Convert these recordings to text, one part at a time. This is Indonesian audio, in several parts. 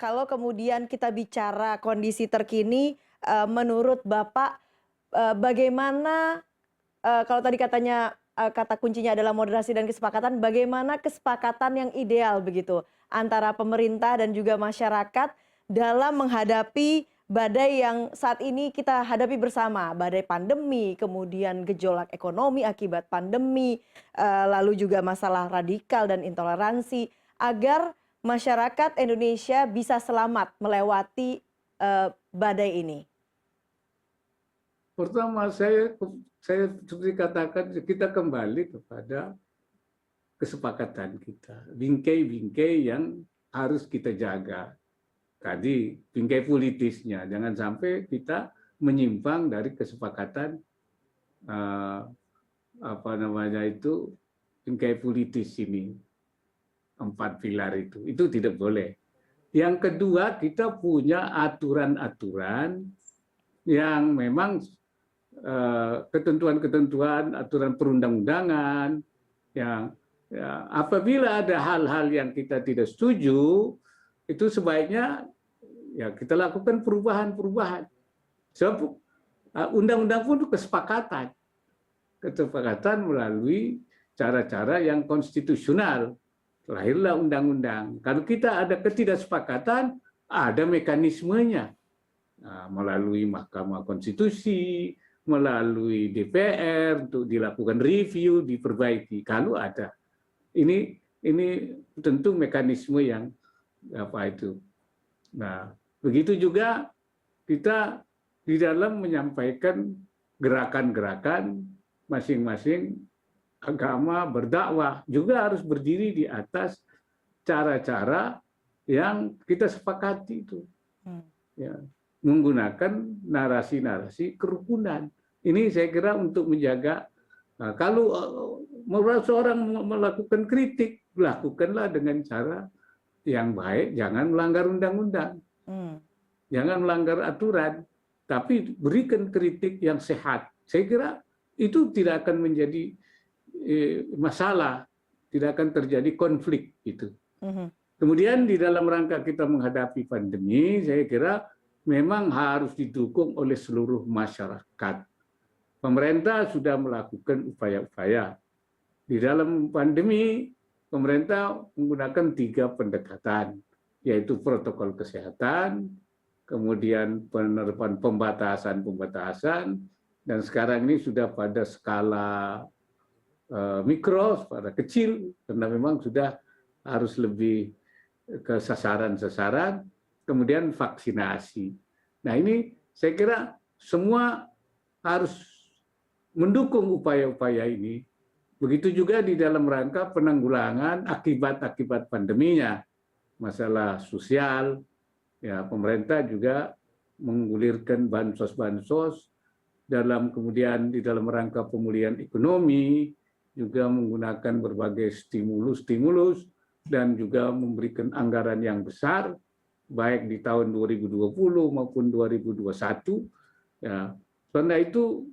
kalau kemudian kita bicara kondisi terkini, menurut Bapak, bagaimana, kalau tadi katanya, kata kuncinya adalah moderasi dan kesepakatan, bagaimana kesepakatan yang ideal begitu antara pemerintah dan juga masyarakat dalam menghadapi badai yang saat ini kita hadapi bersama, badai pandemi, kemudian gejolak ekonomi akibat pandemi, lalu juga masalah radikal dan intoleransi, agar masyarakat Indonesia bisa selamat melewati, badai ini? Pertama, saya seperti katakan, kita kembali kepada kesepakatan kita, bingkai-bingkai yang harus kita jaga. Tadi bingkai politisnya, jangan sampai kita menyimpang dari kesepakatan, eh, apa namanya itu, bingkai politis ini, 4 pilar itu tidak boleh. Yang kedua, kita punya aturan-aturan yang memang ketentuan-ketentuan, aturan perundang-undangan yang, ya, apabila ada hal-hal yang kita tidak setuju, itu sebaiknya ya kita lakukan perubahan-perubahan. Sebab undang-undang pun itu kesepakatan melalui cara-cara yang konstitusional. Lahirlah undang-undang. Kalau kita ada ketidaksepakatan, ada mekanismenya. Melalui Mahkamah Konstitusi, melalui DPR untuk dilakukan review, diperbaiki kalau ada. Ini tentu mekanisme yang apa itu. Nah, begitu juga kita di dalam menyampaikan gerakan-gerakan masing-masing agama berdakwah juga harus berdiri di atas cara-cara yang kita sepakati itu. Ya, menggunakan narasi-narasi kerukunan. Ini saya kira untuk menjaga, kalau seorang melakukan kritik, lakukanlah dengan cara yang baik, jangan melanggar undang-undang, jangan melanggar aturan, tapi berikan kritik yang sehat. Saya kira itu tidak akan menjadi masalah, tidak akan terjadi konflik itu. Kemudian di dalam rangka kita menghadapi pandemi, saya kira memang harus didukung oleh seluruh masyarakat. Pemerintah sudah melakukan upaya-upaya. Di dalam pandemi, pemerintah menggunakan 3 pendekatan, yaitu protokol kesehatan, kemudian penerapan pembatasan, dan sekarang ini sudah pada skala mikro, pada kecil, karena memang sudah harus lebih ke sasaran-sasaran, kemudian vaksinasi. Nah, ini saya kira semua harus mendukung upaya-upaya ini. Begitu juga di dalam rangka penanggulangan akibat-akibat pandeminya, masalah sosial, ya pemerintah juga menggulirkan bansos-bansos, kemudian di dalam rangka pemulihan ekonomi, juga menggunakan berbagai stimulus-stimulus, dan juga memberikan anggaran yang besar, baik di tahun 2020 maupun 2021. Ya, karena itu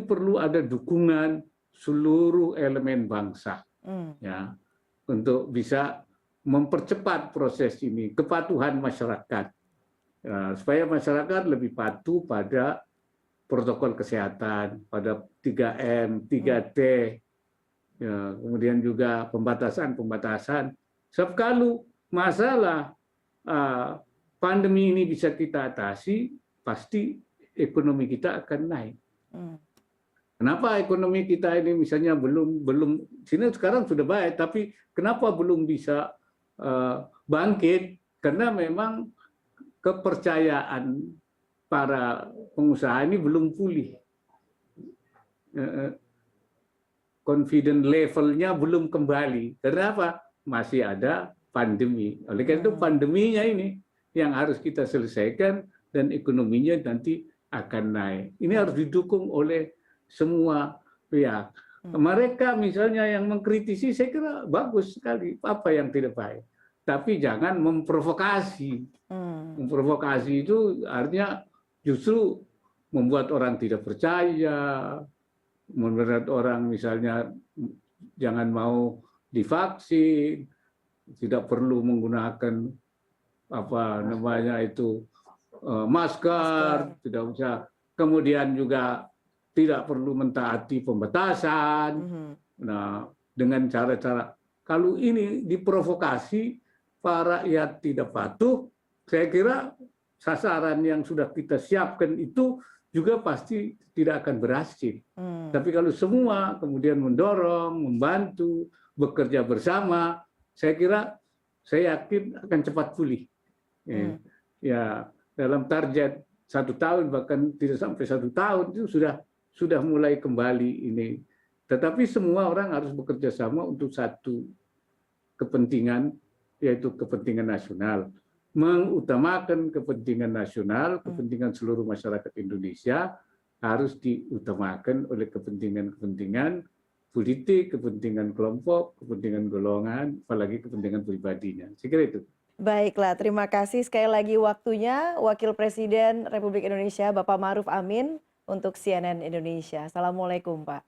perlu ada dukungan seluruh elemen bangsa, ya, untuk bisa mempercepat proses ini, kepatuhan masyarakat, ya, supaya masyarakat lebih patuh pada protokol kesehatan, pada 3M, 3T, ya, kemudian juga pembatasan. Sebab kalau masalah pandemi ini bisa kita atasi, pasti ekonomi kita akan naik. Kenapa ekonomi kita ini misalnya belum sini sekarang sudah baik, tapi kenapa belum bisa bangkit? Karena memang kepercayaan para pengusaha ini belum pulih. Confident levelnya belum kembali. Karena apa? Masih ada pandemi. Oleh karena itu pandeminya ini yang harus kita selesaikan, dan ekonominya nanti akan naik. Ini harus didukung oleh semua pihak. Mereka misalnya yang mengkritisi, saya kira bagus sekali, apa yang tidak baik. Tapi jangan memprovokasi. Memprovokasi itu artinya justru membuat orang tidak percaya, membuat orang misalnya jangan mau divaksin, tidak perlu menggunakan apa namanya itu masker, tidak usah. Kemudian juga tidak perlu mentaati pembatasan. Nah, dengan cara-cara kalau ini diprovokasi, para rakyat tidak patuh, saya kira sasaran yang sudah kita siapkan itu juga pasti tidak akan berhasil. Tapi kalau semua kemudian mendorong, membantu, bekerja bersama, saya yakin akan cepat pulih. Ya, dalam target 1 tahun bahkan tidak sampai 1 tahun itu sudah mulai kembali ini. Tetapi semua orang harus bekerja sama untuk satu kepentingan, yaitu kepentingan nasional. Mengutamakan kepentingan nasional, kepentingan seluruh masyarakat Indonesia harus diutamakan oleh kepentingan-kepentingan politik, kepentingan kelompok, kepentingan golongan, apalagi kepentingan pribadinya. Saya kira itu. Baiklah, terima kasih sekali lagi waktunya Wakil Presiden Republik Indonesia Bapak Ma'ruf Amin untuk CNN Indonesia. Assalamualaikum Pak.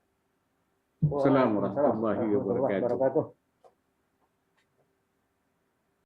Assalamualaikum warahmatullahi wabarakatuh.